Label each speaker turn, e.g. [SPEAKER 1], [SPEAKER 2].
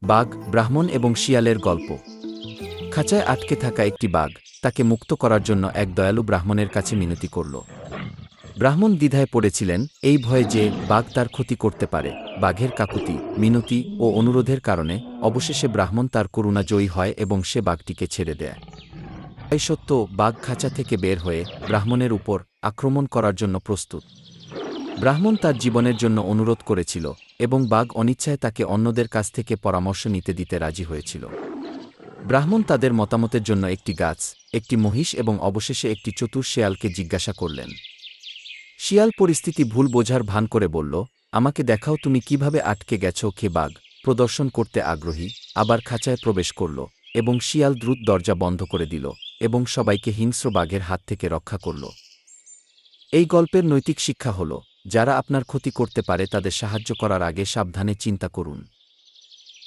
[SPEAKER 1] বাঘ, ব্রাহ্মণ এবং শিয়ালের গল্প। খাঁচায় আটকে থাকা একটি বাঘ তাকে মুক্ত করার জন্য এক দয়ালু ব্রাহ্মণের কাছে মিনতি করল। ব্রাহ্মণ দ্বিধায় পড়েছিলেন, এই ভয়ে যে বাঘ তার ক্ষতি করতে পারে। বাঘের কাকুতি, মিনতি ও অনুরোধের কারণে অবশেষে ব্রাহ্মণ তার করুণা জয়ী হয় এবং সে বাঘটিকে ছেড়ে দেয়। তাই সত্য, বাঘ খাঁচা থেকে বের হয়ে ব্রাহ্মণের উপর আক্রমণ করার জন্য প্রস্তুত। ব্রাহ্মণ তার জীবনের জন্য অনুরোধ করেছিল এবং বাঘ অনিচ্ছায় তাকে অন্যদের কাছ থেকে পরামর্শ নিতে দিতে রাজি হয়েছিল। ব্রাহ্মণ তাদের মতামতের জন্য একটি গাছ, একটি মহিষ এবং অবশেষে একটি চতুর শেয়ালকে জিজ্ঞাসা করলেন। শিয়াল পরিস্থিতি ভুল বোঝার ভান করে বলল, আমাকে দেখাও তুমি কিভাবে আটকে গেছ। বাঘ প্রদর্শন করতে আগ্রহী, আবার খাঁচায় প্রবেশ করল এবং শিয়াল দ্রুত দরজা বন্ধ করে দিল এবং সবাইকে হিংস্র বাঘের হাত থেকে রক্ষা করল। এই গল্পের নৈতিক শিক্ষা হল, যারা আপনার ক্ষতি করতে পারে তাদের সাহায্য করার আগে সাবধানে চিন্তা করুন।